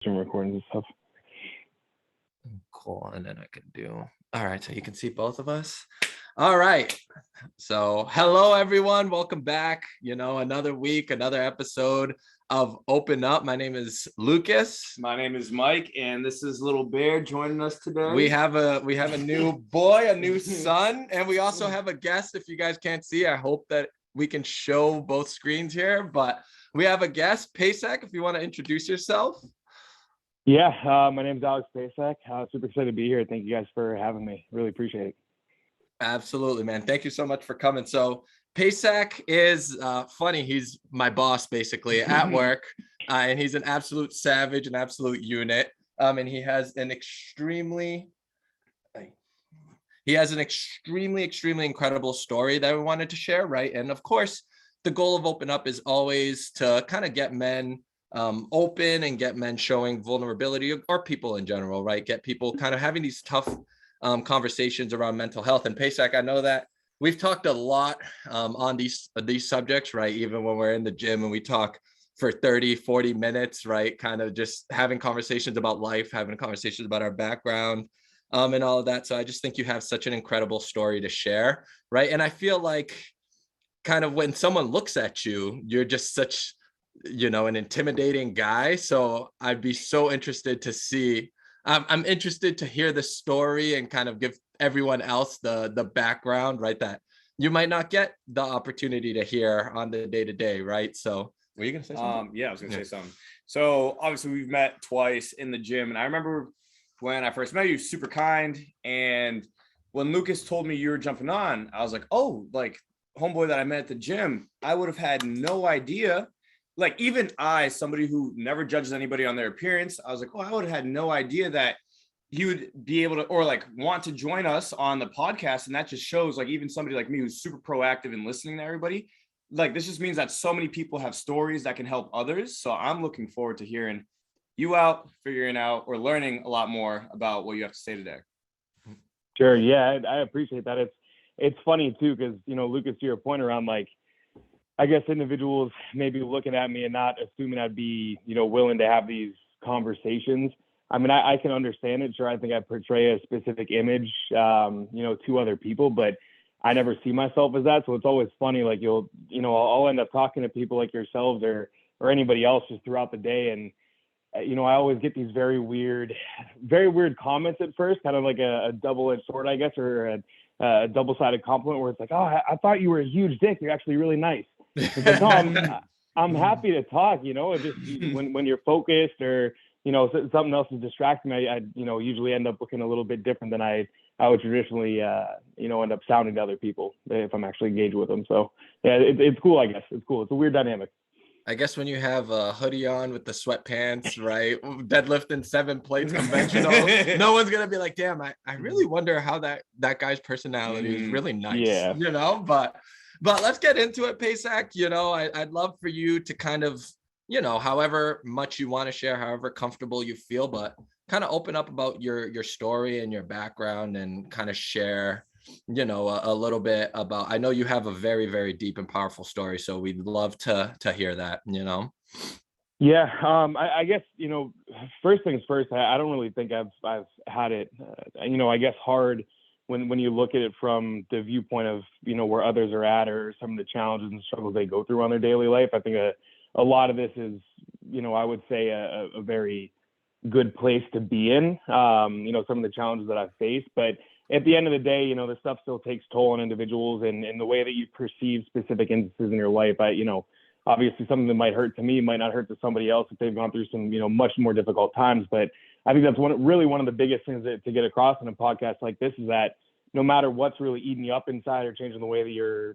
stream recordings and stuff. Cool. And then I can do, all right. So you can see both of us. All right. So hello, everyone. Welcome back. Another week, another episode of Open Up. My name is Lucas. My name is Mike, and this is Little Bear joining us today. We have a new boy, a new son, and we also have a guest. If you guys can't see, I hope that we can show both screens here, but we have a guest, Pacak, if you want to introduce yourself. Yeah, my name is Alex Pacak. Super excited to be here. Thank you guys for having me. Really appreciate it. Absolutely, man. Thank you so much for coming. So Pacak is funny. He's my boss basically at work, and he's an absolute savage, an absolute unit. And he has an extremely incredible story that we wanted to share, right? And of course, the goal of Open Up is always to kind of get men open and get men showing vulnerability, or people in general, right? Get people kind of having these tough conversations around mental health. And Pacak, I know that we've talked a lot on these subjects, right? Even when we're in the gym and we talk for 30-40 minutes, right? Kind of just having conversations about life, having conversations about our background, and all of that. So I just think you have such an incredible story to share, right? And I feel like kind of when someone looks at you, you're just such an intimidating guy. So I'd be so interested to see, I'm interested to hear the story and kind of give everyone else the background, right? That you might not get the opportunity to hear on the day-to-day, right? So were you going to say something? Yeah, I was going to say something. So obviously we've met twice in the gym, and I remember when I first met you, super kind. And when Lucas told me you were jumping on, I was like, oh, like homeboy that I met at the gym, I would have had no idea. Like even I, somebody who never judges anybody on their appearance, I was like, oh, I would have had no idea that he would be able to, or like want to join us on the podcast. And that just shows, like, even somebody like me who's super proactive in listening to everybody, like this just means that so many people have stories that can help others. So I'm looking forward to hearing you out, figuring out, or learning a lot more about what you have to say today. Sure. Yeah, I appreciate that. It's funny too, because, Lucas, to your point around, like, I guess individuals maybe looking at me and not assuming I'd be, willing to have these conversations. I mean, I can understand it. Sure, I think I portray a specific image, to other people, but I never see myself as that. So it's always funny, like I'll end up talking to people like yourselves or anybody else just throughout the day. And, I always get these very weird comments at first, kind of like a double-edged sword, I guess, or a double-sided compliment where it's like, oh, I thought you were a huge dick. You're actually really nice. It's like, no, I'm happy to talk, It just when you're focused or, something else is distracting me, I usually end up looking a little bit different than I would traditionally, end up sounding to other people if I'm actually engaged with them. So yeah, it's cool, I guess. It's cool. It's a weird dynamic. I guess when you have a hoodie on with the sweatpants, right? Deadlifting 7 plates conventional, no one's going to be like, damn, I really wonder how that guy's personality is really nice, yeah. But let's get into it, Pacak. I'd love for you to kind of, however much you want to share, however comfortable you feel, but kind of open up about your story and your background and kind of share, a little bit about, I know you have a very, very deep and powerful story. So we'd love to hear that, Yeah. I guess, first things first, I don't really think I've had it, I guess hard when you look at it from the viewpoint of, where others are at or some of the challenges and struggles they go through on their daily life. I think a lot of this is, I would say a very good place to be in, some of the challenges that I've faced. But at the end of the day, the stuff still takes toll on individuals and the way that you perceive specific instances in your life. Obviously something that might hurt to me might not hurt to somebody else if they've gone through some, much more difficult times. But I think that's one of the biggest things to get across in a podcast like this is that no matter what's really eating you up inside or changing the way that you're,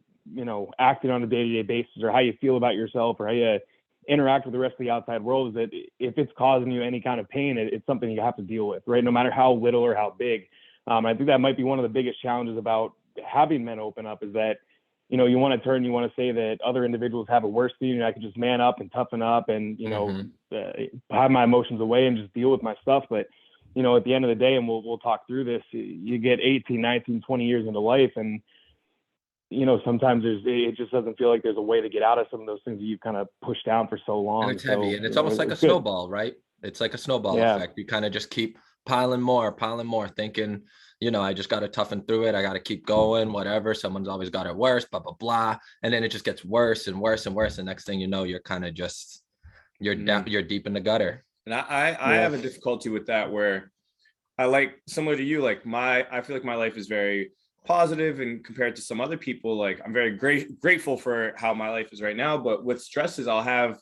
acting on a day-to-day basis or how you feel about yourself or how you interact with the rest of the outside world, is that if it's causing you any kind of pain, it's something you have to deal with, right? No matter how little or how big. I think that might be one of the biggest challenges about having men open up is that, you want to say that other individuals have it worse than you, and I can just man up and toughen up and, hide my emotions away and just deal with my stuff. But, at the end of the day, and we'll talk through this, you get 18, 19, 20 years into life and, sometimes it just doesn't feel like there's a way to get out of some of those things that you've kind of pushed down for so long. And it's heavy and it's almost like a snowball, right? It's like a snowball Yeah. effect. You kind of just keep piling more, thinking, I just got to toughen through it. I got to keep going, whatever. Someone's always got it worse, blah, blah, blah. And then it just gets worse and worse and worse. And next thing you know, you're kind of just, you're down, you're deep in the gutter. And I have a difficulty with that where I like, similar to you, like I feel like my life is very positive, and compared to some other people, like I'm very grateful for how my life is right now. But with stresses, I'll have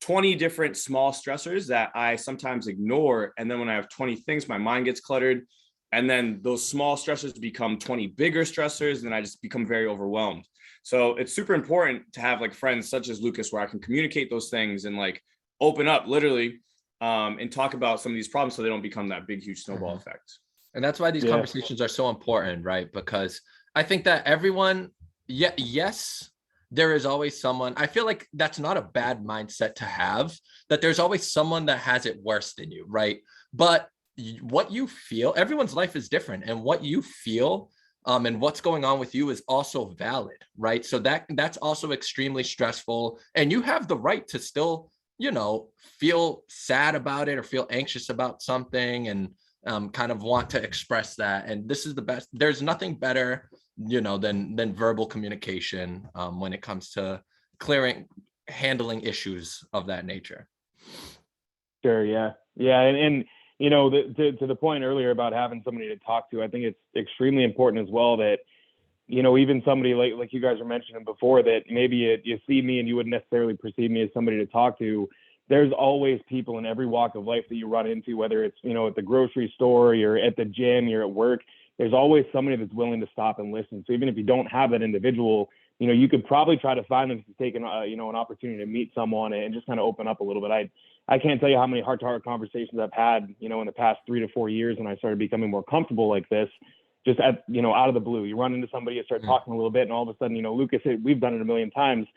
20 different small stressors that I sometimes ignore. And then when I have 20 things, my mind gets cluttered. And then those small stressors become 20 bigger stressors. And then I just become very overwhelmed. So it's super important to have like friends such as Lucas, where I can communicate those things and like open up literally, and talk about some of these problems so they don't become that big, huge snowball effect. And that's why these conversations are so important, right? Because I think that everyone, yes, there is always someone. I feel like that's not a bad mindset to have, that there's always someone that has it worse than you, right? But what you feel, everyone's life is different, and what you feel and what's going on with you is also valid, right? So that's also extremely stressful, and you have the right to still, feel sad about it or feel anxious about something, and kind of want to express that. And this is the best. There's nothing better, than verbal communication when it comes to handling issues of that nature. Sure. Yeah. And to the point earlier about having somebody to talk to, I think it's extremely important as well that, even somebody like you guys were mentioning before, that maybe you see me and you wouldn't necessarily perceive me as somebody to talk to. There's always people in every walk of life that you run into, whether it's, at the grocery store, you're at the gym, you're at work. There's always somebody that's willing to stop and listen. So even if you don't have that individual, you could probably try to find them to take an opportunity to meet someone and just kind of open up a little bit. I can't tell you how many heart-to-heart conversations I've had, in the past 3 to 4 years when I started becoming more comfortable like this, just out of the blue. You run into somebody, you start talking a little bit, and all of a sudden, Lucas, we've done it a million times.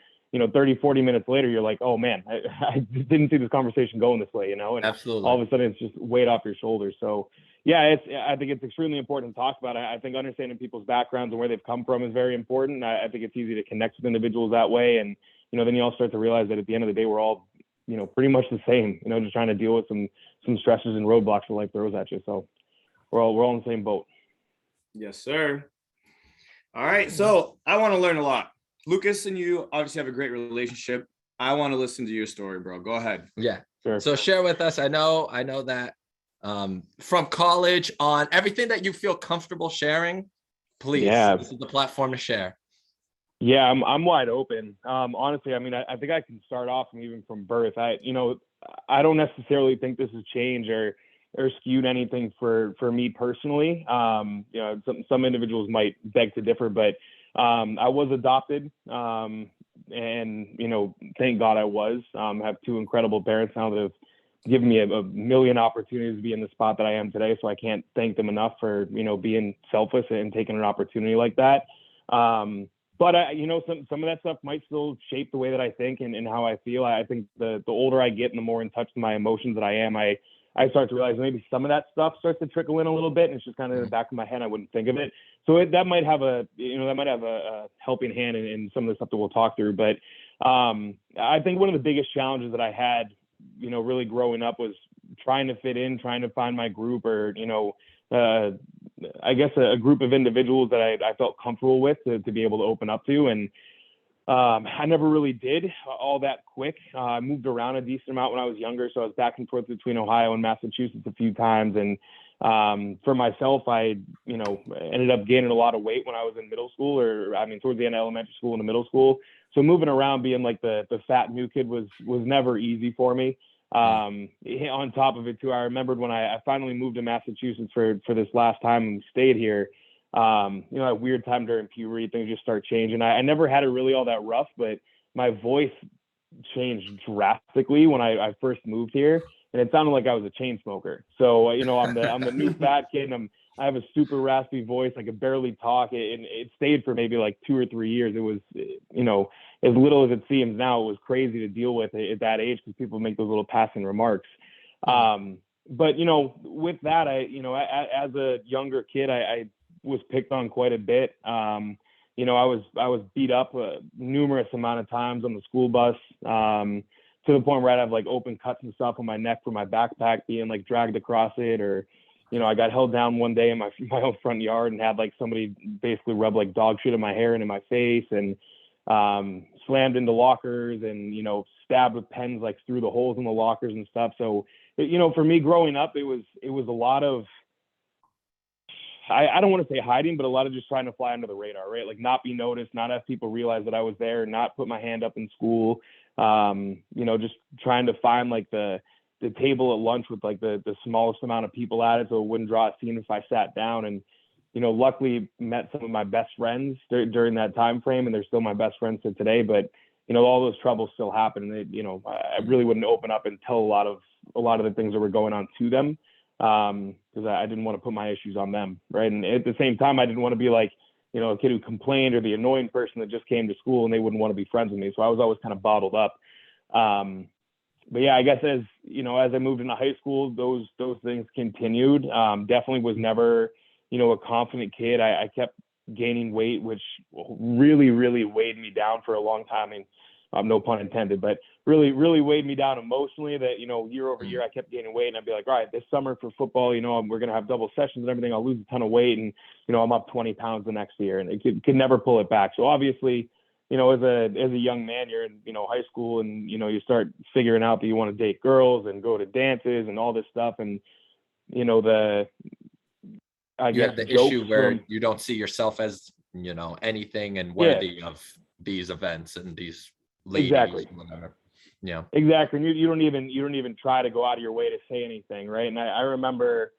30, 40 minutes later, you're like, oh man, I didn't see this conversation going this way, and Absolutely. all of a sudden it's just weight off your shoulders. So yeah, I think it's extremely important to talk about. I think understanding people's backgrounds and where they've come from is very important. I think it's easy to connect with individuals that way. And, then you all start to realize that at the end of the day, we're all, pretty much the same, just trying to deal with some stresses and roadblocks that life throws at you. So we're all in the same boat. Yes, sir. All right. So I want to learn a lot. Lucas and you obviously have a great relationship. I want to listen to your story, bro. Go ahead. Yeah. Sure. So share with us. I know that from college on, everything that you feel comfortable sharing, please. Yeah. This is the platform to share. Yeah, I'm wide open. Honestly, I mean, I think I can start off even from birth. I don't necessarily think this has changed or skewed anything for me personally. Some individuals might beg to differ, but I was adopted, and thank God I was. I have 2 incredible parents now that have given me a million opportunities to be in the spot that I am today. So I can't thank them enough for being selfless and taking an opportunity like that. But some of that stuff might still shape the way that I think and how I feel. I think the older I get and the more in touch with my emotions that I am, I start to realize maybe some of that stuff starts to trickle in a little bit, and it's just kind of in the back of my head. I wouldn't think of it. So that might have a helping hand in some of the stuff that we'll talk through. But I think one of the biggest challenges that I had, really growing up was trying to fit in, trying to find my group, or I guess a group of individuals that I felt comfortable with to be able to open up to. And I never really did all that quick. I moved around a decent amount when I was younger. So I was back and forth between Ohio and Massachusetts a few times. And for myself, I, ended up gaining a lot of weight when I was in middle school, towards the end of elementary school and the middle school. So moving around, being like the fat new kid was never easy for me. On top of it too, I remembered when I finally moved to Massachusetts for this last time and stayed here, a weird time during puberty, things just start changing. I never had it really all that rough, but my voice changed drastically when I first moved here, and it sounded like I was a chain smoker. So, I'm the new fat kid, and I have a super raspy voice. I could barely talk. It stayed for maybe like 2 or 3 years. It was, as little as it seems now, it was crazy to deal with at that age because people make those little passing remarks. But, with that, as a younger kid, I was picked on quite a bit. I was beat up numerous amount of times on the school bus, to the point where I'd have like open cuts and stuff on my neck from my backpack being like dragged across it, or, you know, I got held down one day in my own front yard and had like somebody basically rub like dog shit in my hair and in my face, and slammed into lockers and, you know, stabbed with pens like through the holes in the lockers and stuff. So, you know, for me growing up, it was a lot of, I don't want to say hiding, but a lot of just trying to fly under the radar, right? Like not be noticed, not have people realize that I was there, not put my hand up in school. You know, just trying to find like the table at lunch with like the smallest amount of people at it, so it wouldn't draw a scene if I sat down. And, you know, luckily met some of my best friends during that time frame, and they're still my best friends to today. But, you know, all those troubles still happen, and they, you know, I really wouldn't open up and tell a lot of the things that were going on to them, because I didn't want to put my issues on them, right? And at the same time, I didn't want to be like, you know, a kid who complained or the annoying person that just came to school and they wouldn't want to be friends with me. So I was always kind of bottled up. But yeah, I guess as, you know, as I moved into high school, those things continued. Definitely was never, you know, a confident kid. I kept gaining weight, which really, really weighed me down for a long time. I mean, no pun intended, but really, really weighed me down emotionally, that, you know, year over year, I kept gaining weight, and I'd be like, all right, this summer for football, you know, we're going to have double sessions and everything. I'll lose a ton of weight. And, you know, I'm up 20 pounds the next year, and it could never pull it back. So obviously, you know, as a young man, you're in, you know, high school, and, you know, you start figuring out that you want to date girls and go to dances and all this stuff. And, you know, you have the issue where you don't see yourself as, you know, anything and worthy of these events and these ladies, exactly, whatever. Yeah, exactly. And you don't even try to go out of your way to say anything, right? And I remember,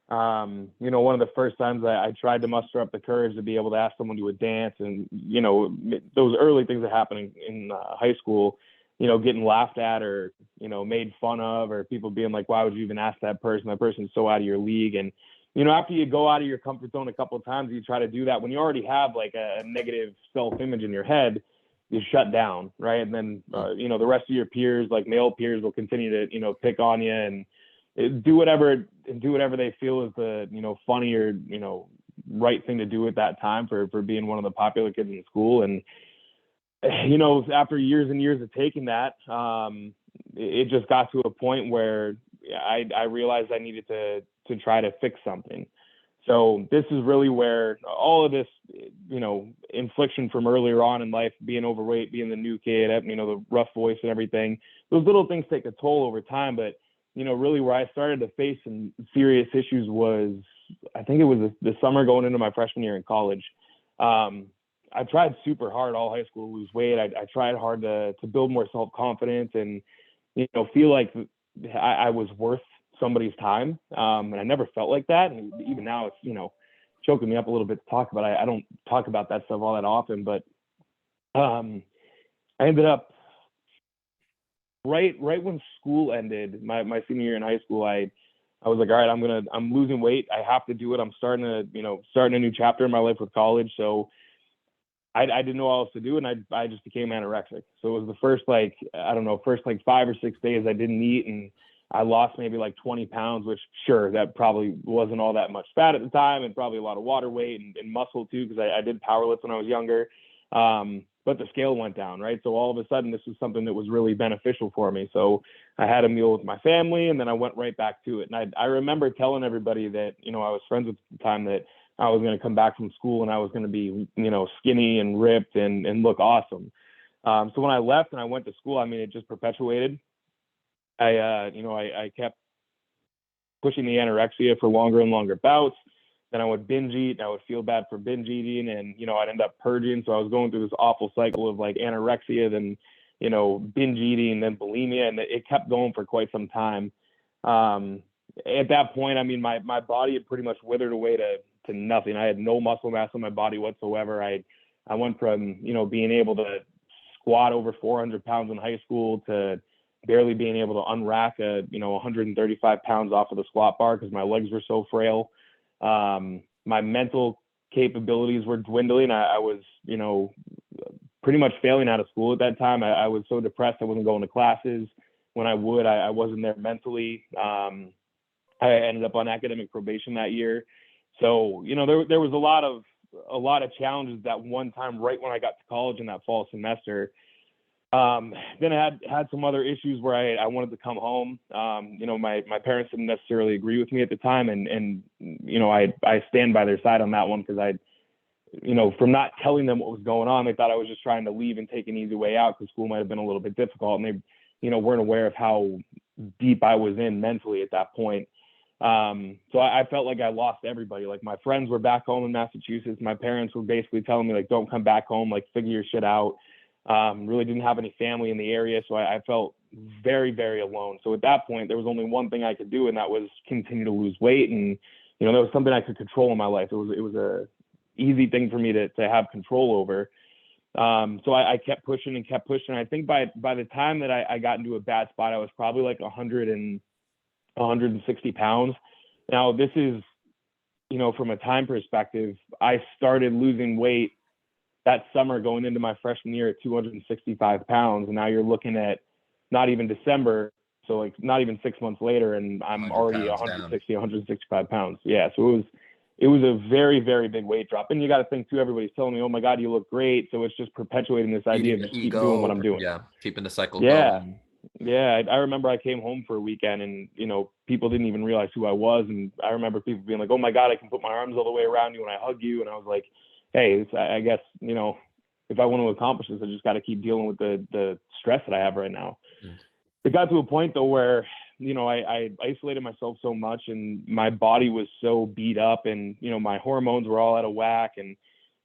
you know, one of the first times I tried to muster up the courage to be able to ask someone to a dance, and, you know, those early things that happen in high school, you know, getting laughed at or, you know, made fun of, or people being like, why would you even ask that person? That person's so out of your league. And, you know, after you go out of your comfort zone a couple of times, you try to do that when you already have like a negative self-image in your head, you shut down, right? And then, you know, the rest of your peers, like male peers, will continue to, you know, pick on you and do whatever they feel is the, you know, funny or, you know, right thing to do at that time for being one of the popular kids in school. And, you know, after years and years of taking that, it just got to a point where I realized I needed to try to fix something. So this is really where all of this, you know, infliction from earlier on in life, being overweight, being the new kid, you know, the rough voice and everything, those little things take a toll over time. But, you know, really where I started to face some serious issues was, I think it was the summer going into my freshman year in college. I tried super hard all high school to lose weight. I tried hard to build more self-confidence and, you know, feel like I was worth somebody's time. And I never felt like that. And even now it's, you know, choking me up a little bit to talk about. I don't talk about that stuff all that often, but I ended up right when school ended, my senior year in high school, I was like, all right, I'm losing weight. I have to do it. I'm starting a new chapter in my life with college. So I didn't know what else to do. And I just became anorexic. So it was the first, like, I don't know, 5 or 6 days I didn't eat, and I lost maybe like 20 pounds, which sure, that probably wasn't all that much fat at the time, and probably a lot of water weight and muscle too, because I did powerlift when I was younger. But the scale went down, right? So all of a sudden, this was something that was really beneficial for me. So I had a meal with my family, and then I went right back to it. And I remember telling everybody that, you know, I was friends with at the time, that I was going to come back from school and I was going to be, you know, skinny and ripped and look awesome. So when I left and I went to school, I mean, it just perpetuated. I kept pushing the anorexia for longer and longer bouts. Then I would binge eat. I would feel bad for binge eating, and, you know, I'd end up purging. So I was going through this awful cycle of like anorexia, then, you know, binge eating, then bulimia, and it kept going for quite some time. At that point, I mean, my body had pretty much withered away to nothing. I had no muscle mass on my body whatsoever. I went from, you know, being able to squat over 400 pounds in high school to barely being able to unrack 135 pounds off of the squat bar because my legs were so frail. My mental capabilities were dwindling. I was, you know, pretty much failing out of school at that time. I was so depressed I wasn't going to classes. When I would, I wasn't there mentally. I ended up on academic probation that year. So, you know, there was a lot of challenges that one time right when I got to college in that fall semester. Then I had some other issues where I wanted to come home. My parents didn't necessarily agree with me at the time, and I stand by their side on that one, because from not telling them what was going on, they thought I was just trying to leave and take an easy way out because school might have been a little bit difficult, and they weren't aware of how deep I was in mentally at that point. So I felt like I lost everybody. Like, my friends were back home in Massachusetts. My parents were basically telling me, like, don't come back home, like, figure your shit out. Really didn't have any family in the area. So I felt very, very alone. So at that point, there was only one thing I could do, and that was continue to lose weight. And, that was something I could control in my life. It was a easy thing for me to have control over. So I kept pushing and kept pushing. I think by the time that I got into a bad spot, I was probably like 160 pounds. Now, this is, from a time perspective, I started losing weight that summer going into my freshman year at 265 pounds. And now you're looking at not even December. So, like, not even 6 months later, and I'm already 160, 165 pounds. Yeah. So it was a very, very big weight drop. And you got to think too, everybody's telling me, oh my God, you look great. So it's just perpetuating this idea of just keep doing what I'm doing. Yeah. Keeping the cycle going. Yeah. I remember I came home for a weekend, and, people didn't even realize who I was. And I remember people being like, oh my God, I can put my arms all the way around you when I hug you. And I was like, hey, I guess, if I want to accomplish this, I just got to keep dealing with the stress that I have right now. It got to a point though where, I isolated myself so much, and my body was so beat up, and, my hormones were all out of whack, and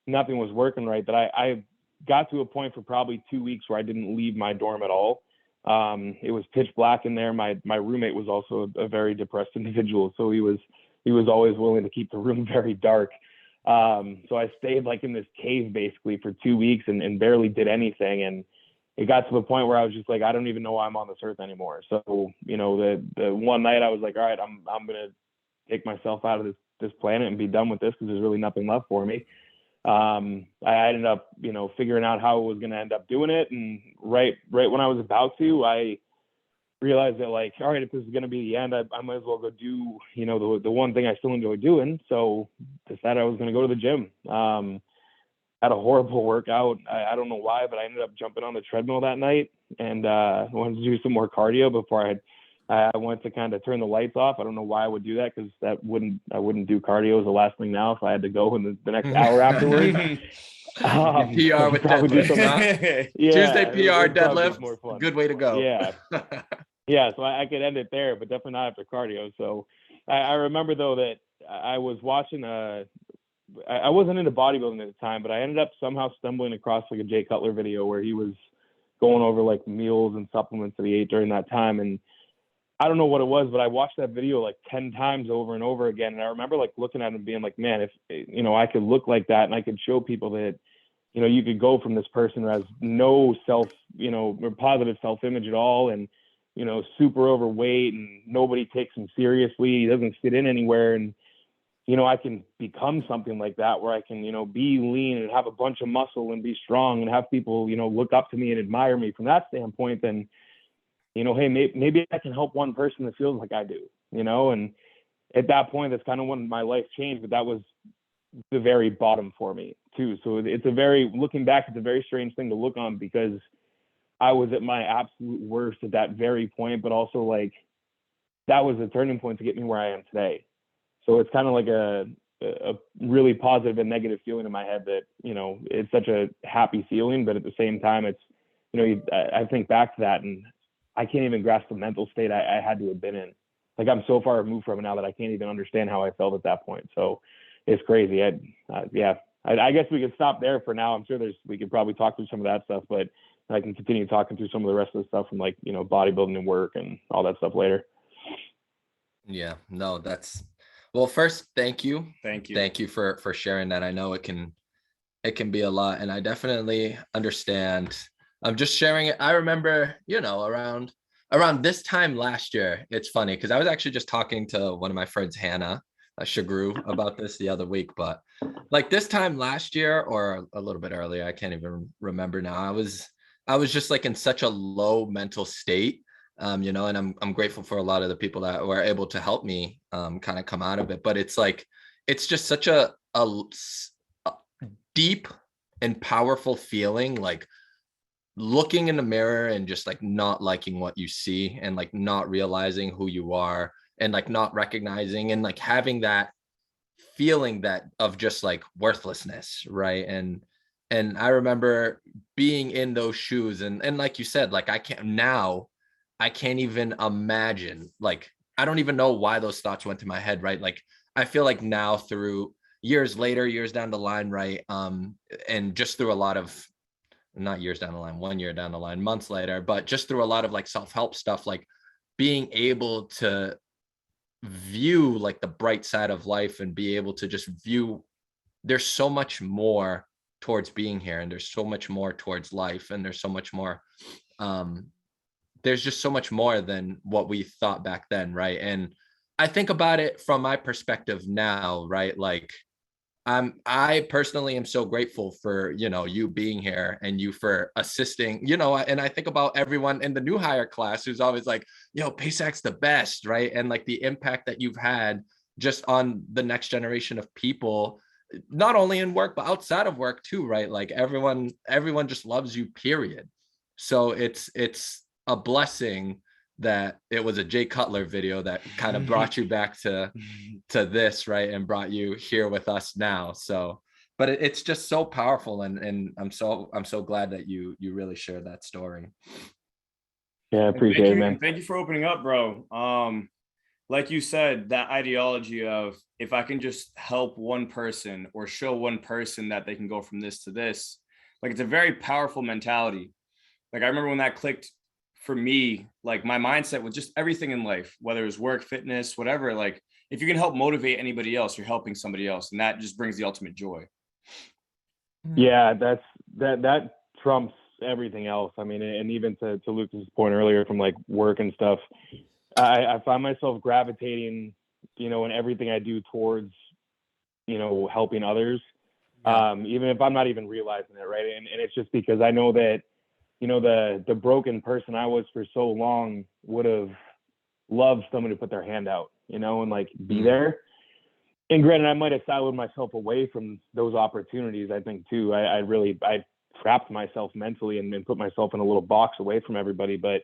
nothing was working right, that I got to a point for probably 2 weeks where I didn't leave my dorm at all. It was pitch black in there. My roommate was also a very depressed individual. So he was always willing to keep the room very dark. So I stayed like in this cave basically for 2 weeks and barely did anything. And it got to the point where I was just like, I don't even know why I'm on this earth anymore. So, the one night I was like, all right, I'm going to take myself out of this planet and be done with this, because there's really nothing left for me. I ended up, figuring out how I was going to end up doing it. And right when I was about to, I realized that, like, all right, if this is going to be the end, I might as well go do, the one thing I still enjoy doing. So decided I was going to go to the gym. Had a horrible workout. I don't know why, but I ended up jumping on the treadmill that night and wanted to do some more cardio before I went to kind of turn the lights off. I don't know why I would do that, because I wouldn't do cardio as the last thing now if I had to go in the next hour afterwards. PR with deadlift. Yeah, Tuesday PR deadlift. More fun. Good way to go. Yeah. Yeah, so I could end it there, but definitely not after cardio. So I remember though that I was watching I wasn't into bodybuilding at the time, but I ended up somehow stumbling across like a Jay Cutler video where he was going over like meals and supplements that he ate during that time. And I don't know what it was, but I watched that video like 10 times over and over again. And I remember like looking at him being like, man, if, I could look like that and I could show people that, you could go from this person who has no self, or positive self-image at all, and, super overweight, and nobody takes him seriously. He doesn't fit in anywhere. And, I can become something like that, where I can, be lean and have a bunch of muscle and be strong and have people, look up to me and admire me from that standpoint. Then, hey, maybe I can help one person that feels like I do, and at that point, that's kind of when my life changed. But that was the very bottom for me too. So looking back, it's a very strange thing to look on, because I was at my absolute worst at that very point, but also like that was the turning point to get me where I am today. So it's kind of like a really positive and negative feeling in my head that, it's such a happy feeling, but at the same time, it's, I think back to that and I can't even grasp the mental state I had to have been in. Like, I'm so far removed from it now that I can't even understand how I felt at that point. So it's crazy. I guess we could stop there for now. I'm sure we could probably talk through some of that stuff, but I can continue talking through some of the rest of the stuff from like, bodybuilding and work and all that stuff later. Yeah, no, well, first, thank you. Thank you. Thank you for sharing that. I know it can be a lot, and I definitely understand. I'm just sharing it. I remember, around this time last year, it's funny because I was actually just talking to one of my friends, Hannah Shagru, about this the other week, but like this time last year or a little bit earlier, I can't even remember now. I was just like in such a low mental state. And I'm grateful for a lot of the people that were able to help me kind of come out of it. But it's like, it's just such a deep and powerful feeling, like looking in the mirror and just like not liking what you see and like not realizing who you are and like not recognizing and like having that feeling that of just like worthlessness, right? And I remember being in those shoes, and like you said, like I can't even imagine, like I don't even know why those thoughts went to my head, right? Like I feel like now, through years later, years down the line, right? And just through a lot of, not years down the line, 1 year down the line, months later, but just through a lot of like self-help stuff, like being able to view like the bright side of life and be able to just view there's so much more towards being here, and there's so much more towards life, and there's so much more, um there's just so much more than what we thought back then, right? And I think about it from my perspective now, right? Like I personally am so grateful for, you being here and you for assisting, and I think about everyone in the new hire class who's always like, Pacak's the best, right? And like the impact that you've had just on the next generation of people, not only in work but outside of work too, right? Like everyone just loves you, period. So it's a blessing that it was a Jay Cutler video that kind of brought you back to this, right? And brought you here with us now. So, but it's just so powerful. And I'm so glad that you really shared that story. Yeah, I appreciate it, man. Thank you for opening up, bro. Like you said, that ideology of if I can just help one person or show one person that they can go from this to this, like it's a very powerful mentality. Like I remember when that clicked for me, like my mindset with just everything in life, whether it was work, fitness, whatever, like if you can help motivate anybody else, you're helping somebody else. And that just brings the ultimate joy. Yeah, that trumps everything else. I mean, and even to Lucas's point earlier from like work and stuff, I find myself gravitating, in everything I do towards, helping others, even if I'm not even realizing it, right? And it's just because I know that, the broken person I was for so long would have loved someone to put their hand out, and like be there. And granted, I might have siloed myself away from those opportunities. I think too, I trapped myself mentally and put myself in a little box away from everybody. But,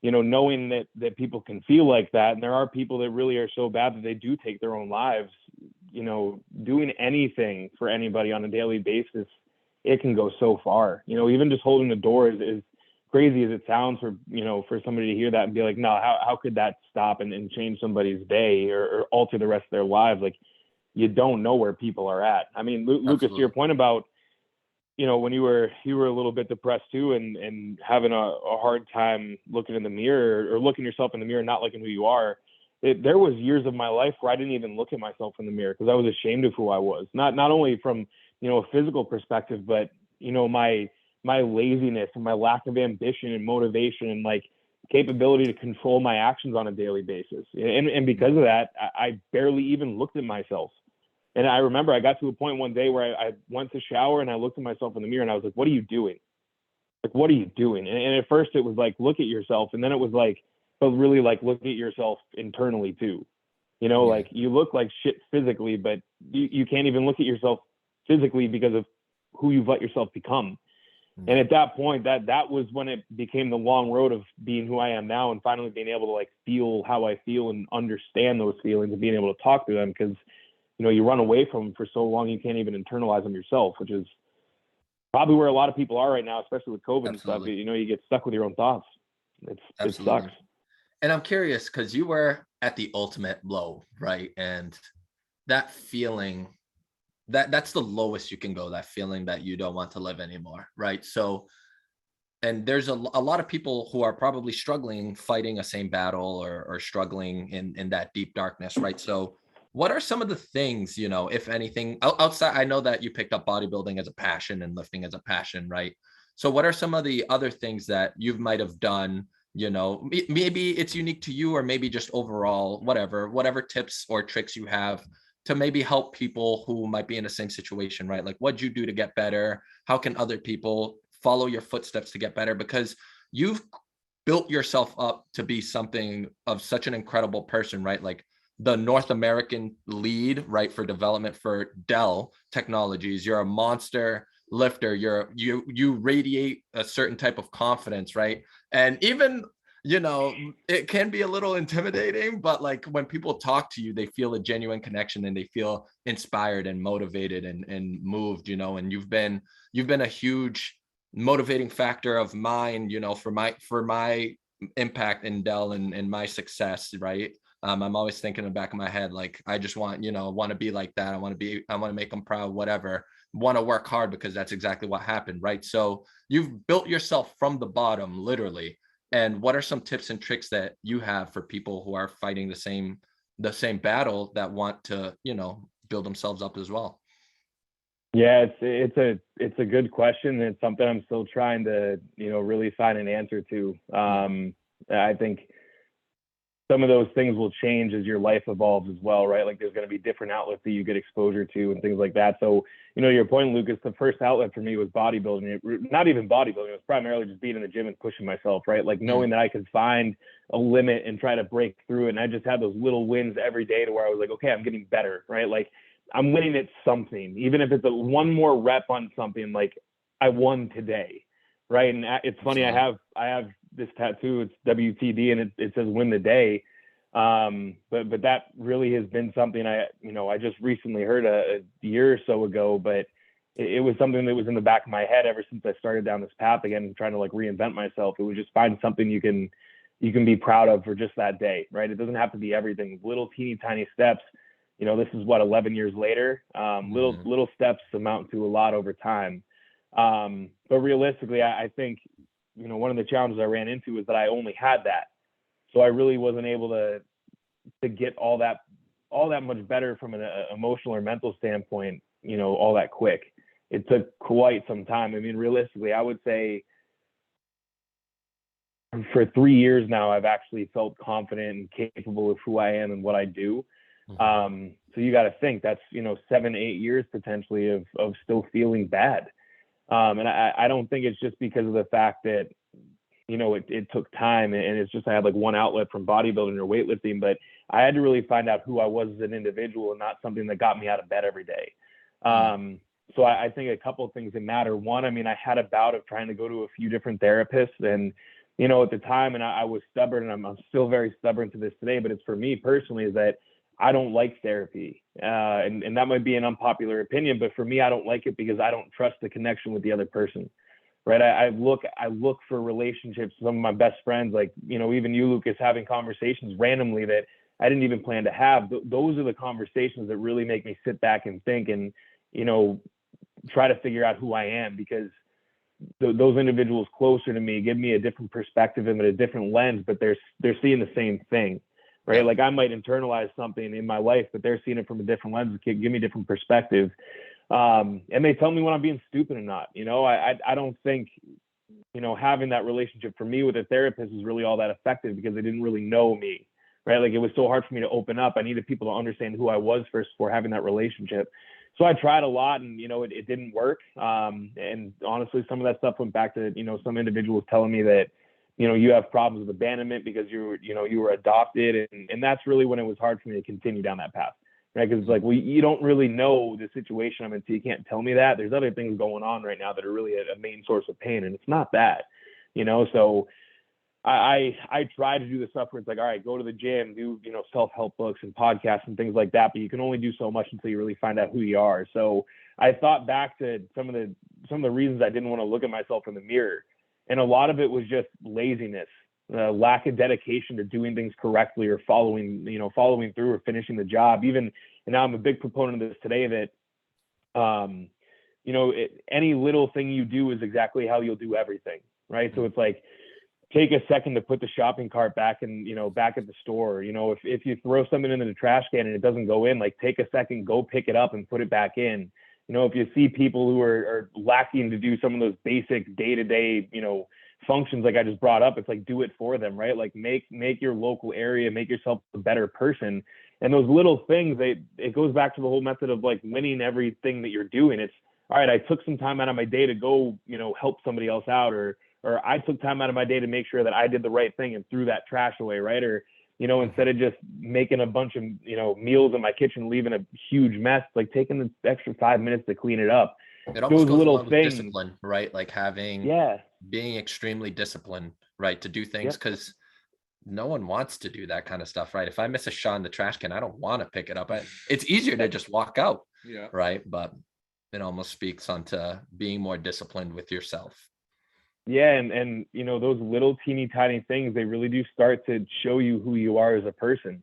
knowing that people can feel like that, and there are people that really are so bad that they do take their own lives, doing anything for anybody on a daily basis, it can go so far. Even just holding the door is crazy as it sounds for somebody to hear that and be like, no, how could that stop and change somebody's day or alter the rest of their lives? Like, you don't know where people are at. I mean, Lucas, to your point about, when you were a little bit depressed too, and having a hard time looking in the mirror or looking yourself in the mirror, not liking who you are. There was years of my life where I didn't even look at myself in the mirror because I was ashamed of who I was. Not only from, a physical perspective, but, my laziness and my lack of ambition and motivation and like capability to control my actions on a daily basis. And because of that, I barely even looked at myself. And I remember I got to a point one day where I went to shower and I looked at myself in the mirror and I was like, what are you doing? Like, what are you doing? And at first it was like, look at yourself. And then it was like, but really like look at yourself internally too. Like you look like shit physically, but you can't even look at yourself physically because of who you've let yourself become. And at that point, that was when it became the long road of being who I am now and finally being able to like feel how I feel and understand those feelings and being able to talk through them. Because you run away from them for so long, you can't even internalize them yourself, which is probably where a lot of people are right now, especially with COVID and stuff. You get stuck with your own thoughts. It sucks. And I'm curious because you were at the ultimate low, right? And that feeling, that's the lowest you can go, that feeling that you don't want to live anymore, right? So, and there's a lot of people who are probably struggling, fighting a same battle or struggling in that deep darkness, right? So what are some of the things, if anything, outside, I know that you picked up bodybuilding as a passion and lifting as a passion, right? So what are some of the other things that you might have done, maybe it's unique to you or maybe just overall, whatever tips or tricks you have to maybe help people who might be in the same situation, right? Like what'd you do to get better? How can other people follow your footsteps to get better? Because you've built yourself up to be something of such an incredible person, right? Like the North American lead, right, for development for Dell Technologies. You're a monster lifter, you radiate a certain type of confidence, right? And even, you know, it can be a little intimidating, but like when people talk to you, they feel a genuine connection and they feel inspired and motivated and moved, you know. And you've been a huge motivating factor of mine, you know, for my impact in Dell and my success, right? I'm always thinking in the back of my head, like, I just want, you know, want to be like that. I want to make them proud, whatever, want to work hard, because that's exactly what happened, right? So you've built yourself from the bottom, literally. And what are some tips and tricks that you have for people who are fighting the same battle, that want to, you know, build themselves up as well? Yeah, it's a good question. It's something I'm still trying to, you know, really find an answer to. I think some of those things will change as your life evolves as well, right? Like there's going to be different outlets that you get exposure to and things like that. So, you know, your point, Lucas, the first outlet for me was bodybuilding. Not even bodybuilding. It was primarily just being in the gym and pushing myself, right? Like knowing that I could find a limit and try to break through it. And I just had those little wins every day to where I was like, okay, I'm getting better, right? Like I'm winning at something, even if it's one more rep on something, like I won today, right? And it's funny, I have this tattoo, it's WTD, and it says win the day. But that really has been something I just recently heard a year or so ago, but it was something that was in the back of my head ever since I started down this path again, trying to like reinvent myself. It was just find something you can be proud of for just that day, right? It doesn't have to be everything. Little teeny tiny steps. You know, this is what 11 years later. Little steps amount to a lot over time. But realistically, I think, you know, one of the challenges I ran into was that I only had that. So I really wasn't able to get all that much better from an emotional or mental standpoint, you know, all that quick. It took quite some time. I mean, realistically, I would say for 3 years now, I've actually felt confident and capable of who I am and what I do. So you got to think that's, you know, 7-8 years potentially of still feeling bad. And I don't think it's just because of the fact that, you know, it took time, and it's just I had like one outlet from bodybuilding or weightlifting, but I had to really find out who I was as an individual and not something that got me out of bed every day. So I think a couple of things that matter. One, I mean, I had a bout of trying to go to a few different therapists, and, you know, at the time, and I was stubborn, and I'm still very stubborn to this today, but it's for me personally is that I don't like therapy. And that might be an unpopular opinion, but for me, I don't like it because I don't trust the connection with the other person. Right. I look for relationships. Some of my best friends, like, you know, even you, Lucas, having conversations randomly that I didn't even plan to have. Those are the conversations that really make me sit back and think and, you know, try to figure out who I am, because those individuals closer to me give me a different perspective and a different lens, but they're seeing the same thing. Right. Like I might internalize something in my life, but they're seeing it from a different lens, give me a different perspective. And they tell me when I'm being stupid or not. You know, I don't think, you know, having that relationship for me with a therapist is really all that effective, because they didn't really know me, right? Like it was so hard for me to open up. I needed people to understand who I was first before having that relationship. So I tried a lot, and, you know, it didn't work. And honestly, some of that stuff went back to, you know, some individuals telling me that, you know, you have problems with abandonment because you were adopted. And that's really when it was hard for me to continue down that path. Right. Because it's like, well, you don't really know the situation I'm in, so you can't tell me that. There's other things going on right now that are really a main source of pain. And it's not that, you know. So I try to do the stuff where it's like, all right, go to the gym, do, you know, self-help books and podcasts and things like that. But you can only do so much until you really find out who you are. So I thought back to some of the reasons I didn't want to look at myself in the mirror. And a lot of it was just laziness. Lack of dedication to doing things correctly or following through or finishing the job. And now I'm a big proponent of this today that, you know, any little thing you do is exactly how you'll do everything. Right. So it's like, take a second to put the shopping cart back and, you know, back at the store. You know, if you throw something into the trash can and it doesn't go in, like take a second, go pick it up and put it back in. You know, if you see people who are lacking to do some of those basic day-to-day, you know, functions like I just brought up, it's like do it for them, right? Like make your local area, make yourself a better person. And those little things, it goes back to the whole method of like winning everything that you're doing. It's all right, I took some time out of my day to go, you know, help somebody else out, or I took time out of my day to make sure that I did the right thing and threw that trash away, right? Or, you know, instead of just making a bunch of, you know, meals in my kitchen, leaving a huge mess, like taking the extra 5 minutes to clean it up. It almost those goes little along with things. discipline, right? Like Yeah. being extremely disciplined, right? To do things, Yep. because no one wants to do that kind of stuff, right? If I miss a shot in the trash can, I don't want to pick it up. It's easier to just walk out, Yeah. right? But it almost speaks onto being more disciplined with yourself. Yeah, and you know, those little teeny tiny things, they really do start to show you who you are as a person.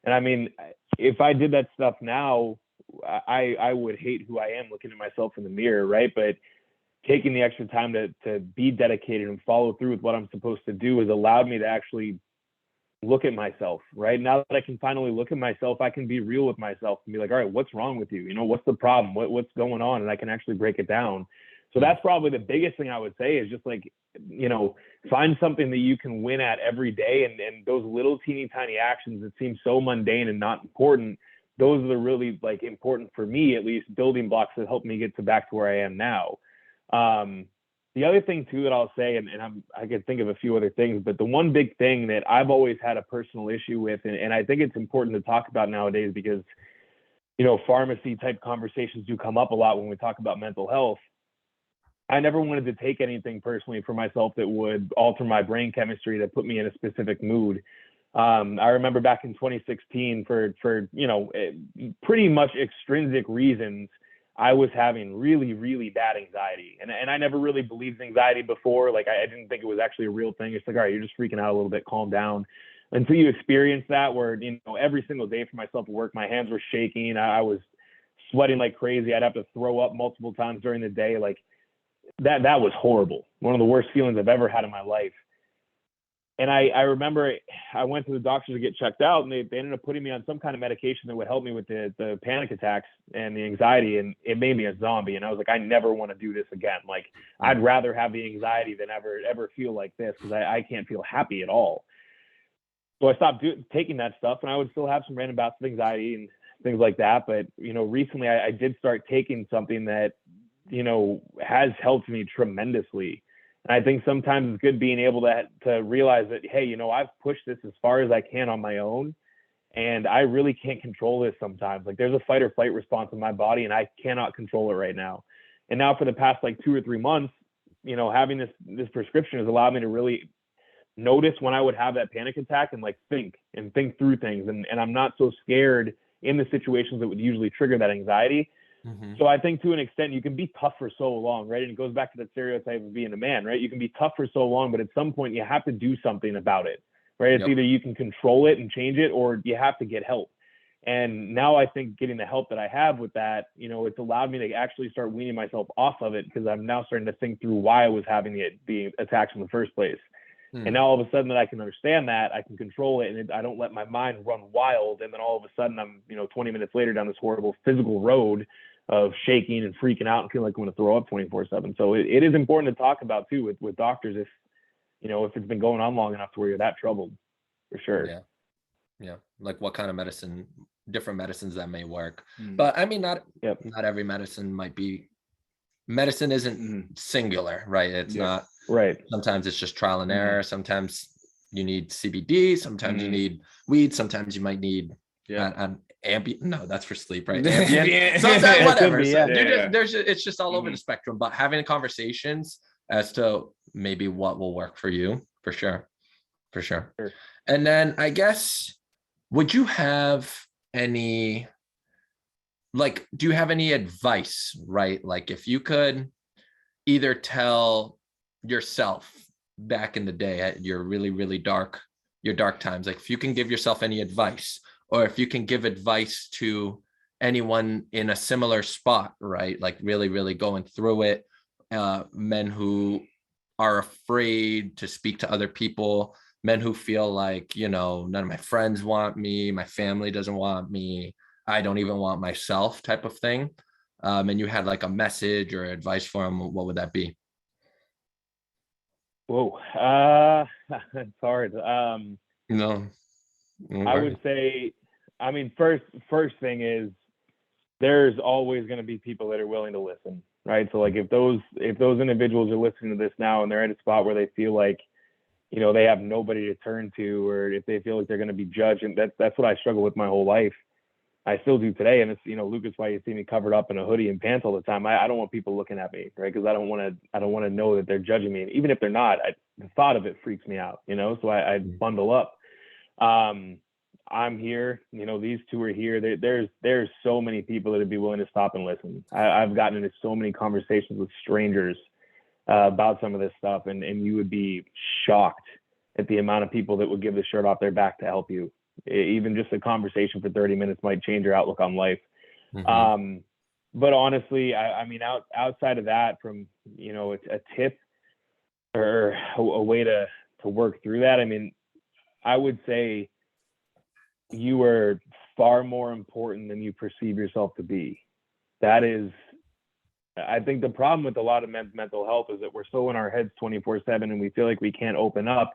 And I mean, if I did that stuff now, I would hate who I am looking at myself in the mirror, right? But taking the extra time to be dedicated and follow through with what I'm supposed to do has allowed me to actually look at myself, right? Now that I can finally look at myself, I can be real with myself and be like, all right, what's wrong with you? You know, what's the problem? What's going on? And I can actually break it down. So that's probably the biggest thing I would say is just like, you know, find something that you can win at every day. And those little teeny tiny actions that seem so mundane and not important, those are the really like important for me, at least building blocks that help me get to back to where I am now. The other thing too that I'll say, and I could think of a few other things, but the one big thing that I've always had a personal issue with, and I think it's important to talk about nowadays because, you know, pharmacy type conversations do come up a lot when we talk about mental health. I never wanted to take anything personally for myself that would alter my brain chemistry that put me in a specific mood. I remember back in 2016 for you know, pretty much extrinsic reasons, I was having really, really bad anxiety. And I never really believed anxiety before. Like I didn't think it was actually a real thing. It's like, all right, you're just freaking out a little bit, calm down. Until you experience that where, you know, every single day for myself at work, my hands were shaking. I was sweating like crazy. I'd have to throw up multiple times during the day. Like that was horrible. One of the worst feelings I've ever had in my life. And I remember I went to the doctor to get checked out, and they ended up putting me on some kind of medication that would help me with the panic attacks and the anxiety, and it made me a zombie. And I was like, I never want to do this again. Like I'd rather have the anxiety than ever feel like this, because I can't feel happy at all. So I stopped taking that stuff, and I would still have some random bouts of anxiety and things like that. But you know, recently I did start taking something that, you know, has helped me tremendously. And I think sometimes it's good being able to realize that, hey, you know, I've pushed this as far as I can on my own, and I really can't control this sometimes. Like there's a fight or flight response in my body, and I cannot control it right now. And now for the past like 2 or 3 months, you know, having this prescription has allowed me to really notice when I would have that panic attack and like think through things. And I'm not so scared in the situations that would usually trigger that anxiety. Mm-hmm. So I think to an extent you can be tough for so long, right? And it goes back to that stereotype of being a man, right? You can be tough for so long, but at some point you have to do something about it, right? It's either you can control it and change it, or you have to get help. And now I think getting the help that I have with that, you know, it's allowed me to actually start weaning myself off of it, because I'm now starting to think through why I was having the attacks in the first place. And now all of a sudden that I can understand that, I can control it, and I don't let my mind run wild. And then all of a sudden I'm, you know, 20 minutes later down this horrible physical road of shaking and freaking out and feeling like I'm going to throw up 24/7. So it is important to talk about too with doctors if, you know, if it's been going on long enough to where you're that troubled, for sure. Yeah. Like what kind of different medicines that may work. But I mean, not every medicine medicine isn't singular, right? It's not right. Sometimes it's just trial and error. Sometimes you need CBD, sometimes you need weed, sometimes you might need an ambient. No, that's for sleep, right? Ambient. Sometimes whatever. It's just all over the spectrum. But having conversations as to maybe what will work for you, for sure. Sure. And then I guess, would you have any, like, do you have any advice, right? Like if you could either tell yourself back in the day at your really, really dark times, like if you can give yourself any advice, or if you can give advice to anyone in a similar spot, right? Like really, really going through it, men who are afraid to speak to other people, men who feel like, you know, none of my friends want me, my family doesn't want me, I don't even want myself, type of thing. And you had like a message or advice for them, what would that be? Whoa, it's hard. No, I would say, I mean, first thing is there's always going to be people that are willing to listen, right? So like if those individuals are listening to this now and they're at a spot where they feel like, you know, they have nobody to turn to, or if they feel like they're going to be judged, and that's what I struggle with my whole life. I still do today. And it's, you know, Lucas, why you see me covered up in a hoodie and pants all the time. I don't want people looking at me, right? Because I don't want to know that they're judging me. And even if they're not, the thought of it freaks me out, you know? So I bundle up. I'm here, you know, these two are here. There's so many people that would be willing to stop and listen. I've gotten into so many conversations with strangers about some of this stuff, and you would be shocked at the amount of people that would give the shirt off their back to help you. Even just a conversation for 30 minutes might change your outlook on life. Mm-hmm. But honestly, I mean, outside of that, from, you know, a tip or a way to work through that, I mean, I would say you are far more important than you perceive yourself to be. That is, I think the problem with a lot of men's mental health is that we're so in our heads 24/7, and we feel like we can't open up,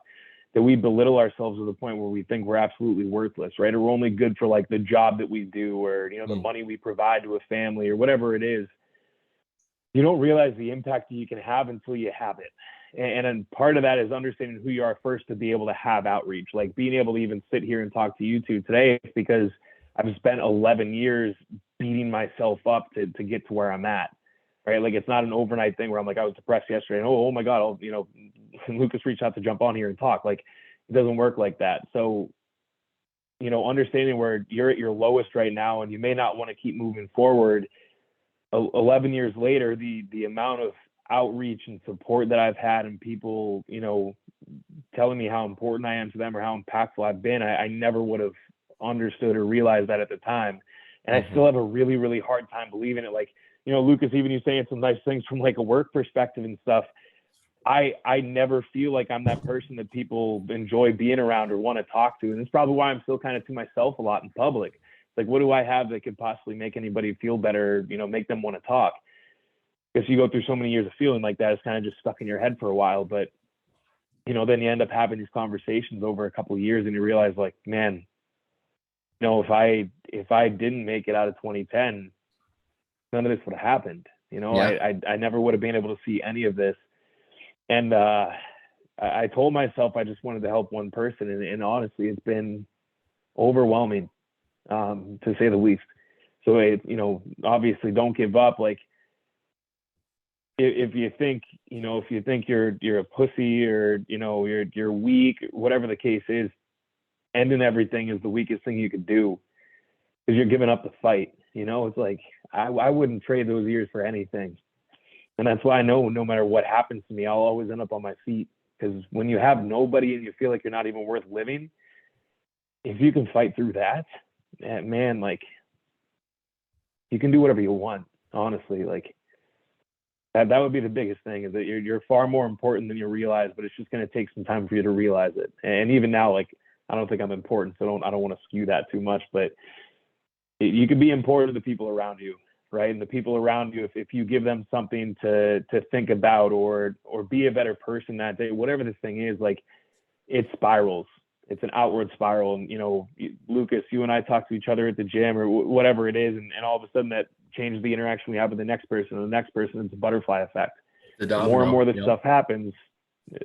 that we belittle ourselves to the point where we think we're absolutely worthless, right? Or we're only good for like the job that we do, or, you know, the money we provide to a family, or whatever it is. You don't realize the impact that you can have until you have it. And part of that is understanding who you are first to be able to have outreach, like being able to even sit here and talk to you two today, because I've spent 11 years beating myself up to get to where I'm at, right? Like, it's not an overnight thing where I'm like, I was depressed yesterday and oh my God, you know, Lucas reached out to jump on here and talk. Like, it doesn't work like that. So, you know, understanding where you're at your lowest right now, and you may not want to keep moving forward. 11 years later, the amount of outreach and support that I've had, and people, you know, telling me how important I am to them or how impactful I've been, I never would have understood or realized that at the time. And I still have a really, really hard time believing it. Like, you know, Lucas, even you saying some nice things from like a work perspective and stuff, I never feel like I'm that person that people enjoy being around or want to talk to. And it's probably why I'm still kind of to myself a lot in public. Like, what do I have that could possibly make anybody feel better, you know, make them want to talk? Because you go through so many years of feeling like that, it's kind of just stuck in your head for a while. But, you know, then you end up having these conversations over a couple of years, and you realize, like, man, you know, if I didn't make it out of 2010, none of this would have happened. You know, yeah. I never would have been able to see any of this. And I told myself I just wanted to help one person, and honestly, it's been overwhelming, to say the least. So, you know, obviously, don't give up. Like, if you think you're a pussy, or, you know, you're weak, whatever the case is, ending everything is the weakest thing you could do, because you're giving up the fight. You know, it's like, I wouldn't trade those years for anything. And that's why I know no matter what happens to me, I'll always end up on my feet. Because when you have nobody and you feel like you're not even worth living, if you can fight through that, man, like, you can do whatever you want, honestly. Like, that would be the biggest thing, is that you're far more important than you realize, but it's just going to take some time for you to realize it. And even now, like, I don't think I'm important, so I don't want to skew that too much, but you can be important to the people around you, right? And the people around you, if you give them something to think about, or be a better person that day, whatever this thing is, like, it spirals. It's an outward spiral. And, you know, Lucas, you and I talk to each other at the gym or whatever it is, and all of a sudden that changes the interaction we have with the next person, and the next person. It's a butterfly effect. The more and more this stuff happens,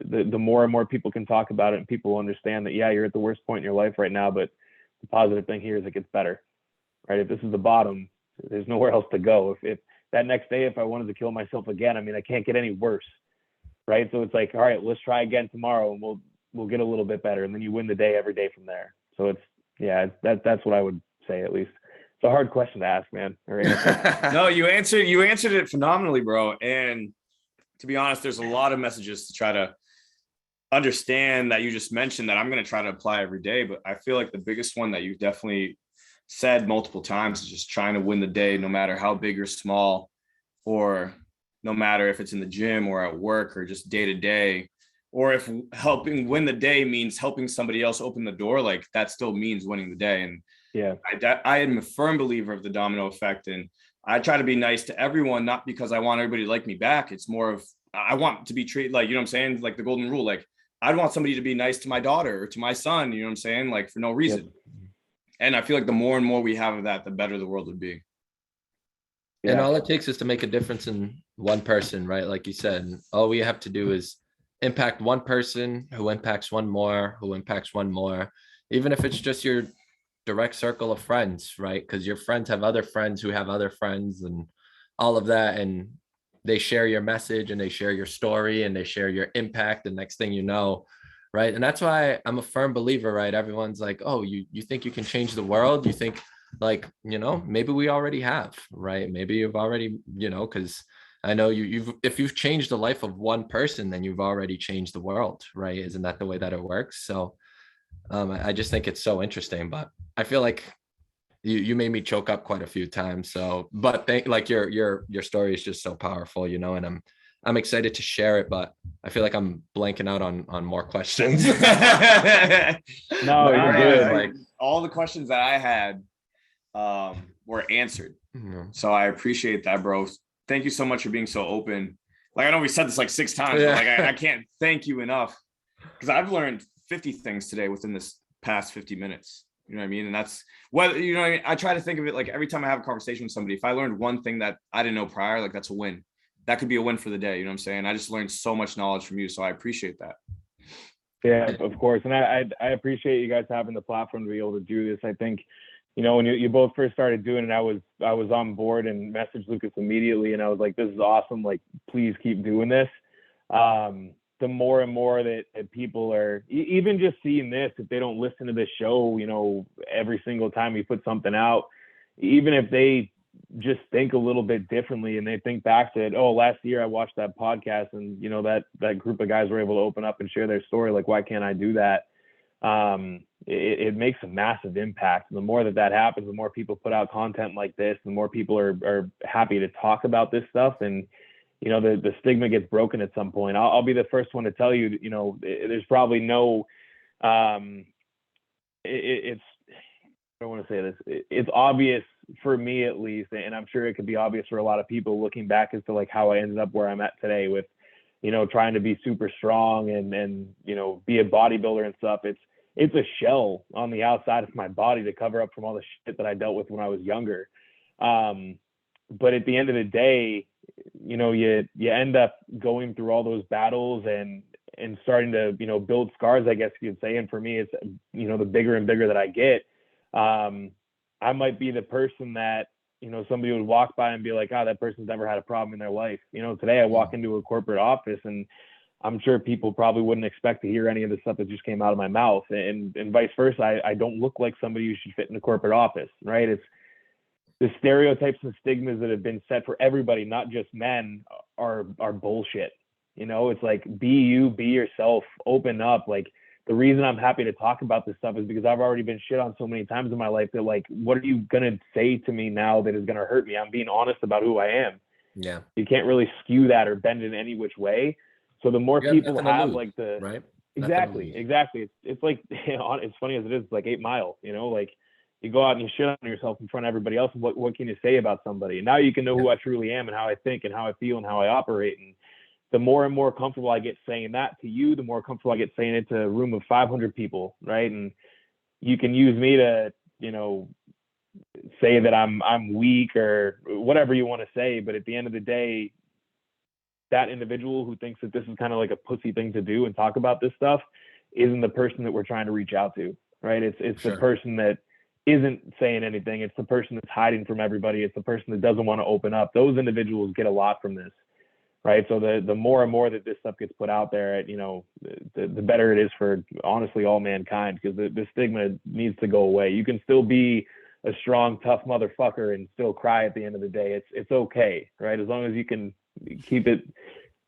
the more and more people can talk about it, and people will understand that, yeah, you're at the worst point in your life right now, but the positive thing here is it gets better, right? If this is the bottom, there's nowhere else to go. If that next day, if I wanted to kill myself again, I mean, I can't get any worse, right? So it's like, all right, let's try again tomorrow, and we'll get a little bit better. And then you win the day every day from there. So that's what I would say, at least. It's a hard question to ask, man. No, you answered it phenomenally, bro. And to be honest, there's a lot of messages to try to understand that you just mentioned that I'm going to try to apply every day. But I feel like the biggest one that you definitely said multiple times is just trying to win the day, no matter how big or small, or no matter if it's in the gym or at work or just day to day. Or if helping win the day means helping somebody else open the door, like, that still means winning the day. And yeah, I am a firm believer of the domino effect. And I try to be nice to everyone, not because I want everybody to like me back. It's more of, I want to be treated like, you know what I'm saying? Like the golden rule, like, I'd want somebody to be nice to my daughter or to my son, you know what I'm saying? Like, for no reason. Yep. And I feel like the more and more we have of that, the better the world would be. Yeah. And all it takes is to make a difference in one person, right? Like you said, all we have to do is impact one person who impacts one more, who impacts one more. Even if it's just your direct circle of friends, right? Because your friends have other friends who have other friends and all of that. And they share your message and they share your story and they share your impact. The next thing you know, right? And that's why I'm a firm believer, right? Everyone's like, oh, you think you can change the world? You think like, maybe we already have, right? Maybe you've already, because I know if you've changed the life of one person, then you've already changed the world, right? Isn't that the way that it works? So I just think it's so interesting, but I feel like you made me choke up quite a few times. So, but like your story is just so powerful, and I'm excited to share it, but I feel like I'm blanking out on more questions. No, you're good. Like all the questions that I had were answered. Mhm. So I appreciate that, bro. Thank you so much for being so open. Like I know we said this like 6 times, Yeah. but like I can't thank you enough because I've learned 50 things today within this past 50 minutes. You know what I mean? And that's what, I try to think of it like every time I have a conversation with somebody, if I learned one thing that I didn't know prior, like that's a win. That could be a win for the day. You know what I'm saying? I just learned so much knowledge from you. So I appreciate that. Yeah, of course. And I appreciate you guys having the platform to be able to do this. I think, when you both first started doing it, I was on board and messaged Lucas immediately. And I was like, this is awesome. Like, please keep doing this. The more and more that people are even just seeing this, if they don't listen to this show, every single time you put something out, even if they just think a little bit differently and they think back to it, oh, last year I watched that podcast and that group of guys were able to open up and share their story. Like, why can't I do that? It makes a massive impact. And the more that happens, the more people put out content like this, the more people are happy to talk about this stuff. And the stigma gets broken at some point. I'll be the first one to tell you, there's probably no, it's, I don't want to say this. It's obvious for me at least, and I'm sure it could be obvious for a lot of people looking back as to like how I ended up where I'm at today with, trying to be super strong and be a bodybuilder and stuff. It's a shell on the outside of my body to cover up from all the shit that I dealt with when I was younger. But at the end of the day, you end up going through all those battles and starting to, build scars, I guess you could say. And for me, it's, the bigger and bigger that I get, I might be the person that, somebody would walk by and be like, that person's never had a problem in their life. Today I walk into a corporate office and I'm sure people probably wouldn't expect to hear any of the stuff that just came out of my mouth, and vice versa. I don't look like somebody who should fit in a corporate office, right? It's the stereotypes and stigmas that have been set for everybody, not just men, are bullshit. It's like, be you, be yourself, open up. Like, the reason I'm happy to talk about this stuff is because I've already been shit on so many times in my life that, like, what are you gonna say to me now that is gonna hurt me? I'm being honest about who I am. Yeah. You can't really skew that or bend it any which way. So the more people have like the right. Exactly. It's like, it's funny as it is, it's like 8 Mile, like you go out and you shit on yourself in front of everybody else. What can you say about somebody? And now you can know who I truly am and how I think and how I feel and how I operate. And the more and more comfortable I get saying that to you, the more comfortable I get saying it to a room of 500 people. Right. And you can use me to, say that I'm weak or whatever you want to say. But at the end of the day, that individual who thinks that this is kind of like a pussy thing to do and talk about this stuff isn't the person that we're trying to reach out to, right? It's the person that isn't saying anything. It's the person that's hiding from everybody. It's the person that doesn't want to open up. Those individuals get a lot from this, right? So the more and more that this stuff gets put out there, the better it is for honestly all mankind, because the stigma needs to go away. You can still be a strong, tough motherfucker and still cry at the end of the day. It's okay, right? As long as you can keep it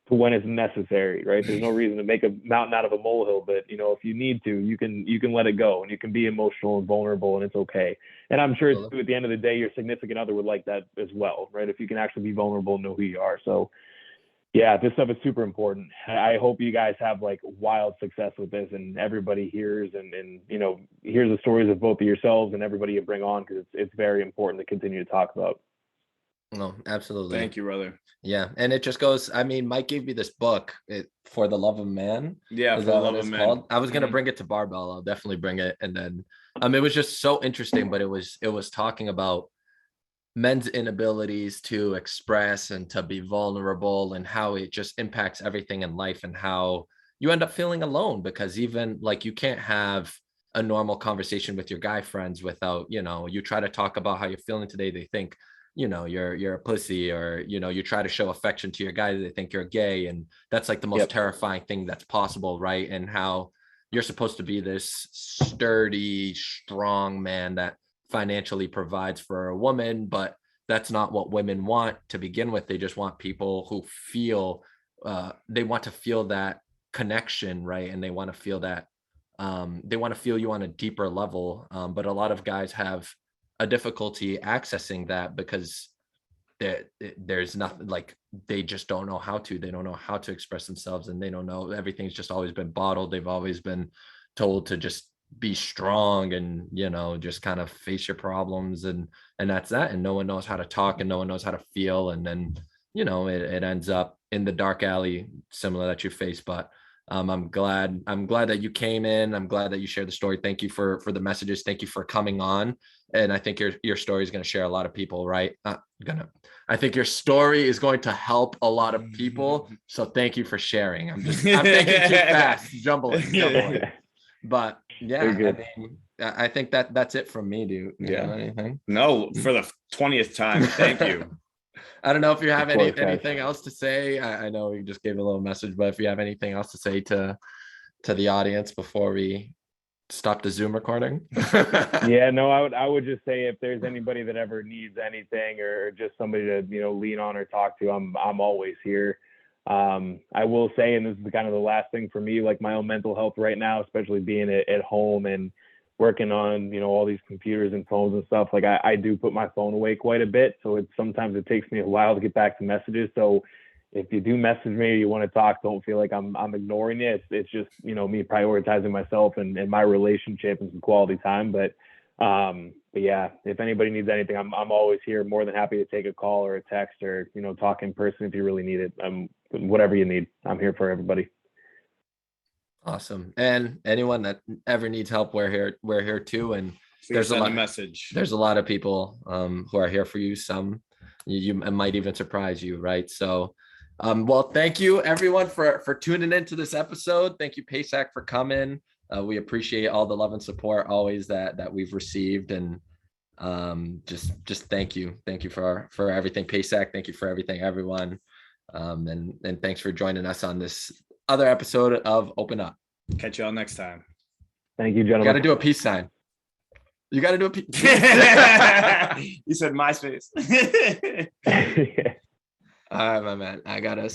to when it's necessary, right? There's no reason to make a mountain out of a molehill, but if you need to, you can let it go, and you can be emotional and vulnerable, and it's okay. And I'm sure at the end of the day, your significant other would like that as well, right? If you can actually be vulnerable and know who you are. So yeah, this stuff is super important. I hope you guys have like wild success with this, and everybody hears and hears the stories of both of yourselves and everybody you bring on, because it's very important to continue to talk about. No, absolutely. Thank you, brother. Yeah. And it just goes, Mike gave me this book, For the Love of Man. Yeah, For the Love of Man. I was going to bring it to Barbell. I'll definitely bring it. And then it was just so interesting, but it was talking about men's inabilities to express and to be vulnerable, and how it just impacts everything in life, and how you end up feeling alone, because even like you can't have a normal conversation with your guy friends without, you try to talk about how you're feeling today. They think, you're a pussy, or, you try to show affection to your guy. They think you're gay. And that's like the most terrifying thing that's possible. Right. And how you're supposed to be this sturdy, strong man that financially provides for a woman, but that's not what women want to begin with. They just want people who feel, they want to feel that connection, right? And they want to feel that, they want to feel you on a deeper level. But a lot of guys have a difficulty accessing that because there's nothing, like, they just don't know how to. They don't know how to express themselves, and they don't know. Everything's just always been bottled. They've always been told to just be strong and, just kind of face your problems, and that's that. And no one knows how to talk, and no one knows how to feel. And then, it ends up in the dark alley similar that you face. But I'm glad that you came in. I'm glad that you shared the story. Thank you for the messages. Thank you for coming on. And I think your story is going to share a lot of people, right? I think your story is going to help a lot of people. So thank you for sharing. I'm thinking too fast, jumbling. But yeah, I think that's it from me. Do you have anything? No, for the 20th time. Thank you. I don't know if you have anything else to say. I know we just gave a little message, but if you have anything else to say to the audience before we stop the Zoom recording. Yeah, no, I would just say, if there's anybody that ever needs anything, or just somebody to lean on or talk to, I'm always here. I will say, and this is kind of the last thing for me, like my own mental health right now, especially being at home and working on, all these computers and phones and stuff, like I do put my phone away quite a bit. So sometimes it takes me a while to get back to messages. So if you do message me or you want to talk, don't feel like I'm ignoring it. It's just, me prioritizing myself and my relationship and some quality time. But yeah, if anybody needs anything, I'm always here. More than happy to take a call or a text, or, talk in person if you really need it. Whatever you need, I'm here for everybody. Awesome. And anyone that ever needs help, we're here too. And there's a lot of people who are here for you. Some you might even surprise you, right? So well, thank you everyone for tuning into this episode. Thank you, Pacak, for coming. We appreciate all the love and support always that we've received. And just thank you for everything, Pacak. Thank you for everything, everyone. And thanks for joining us on this other episode of Open Up. Catch y'all next time. Thank you, gentlemen. You got to do a peace sign. You got to do a peace. You said MySpace. All right, my man. I gotta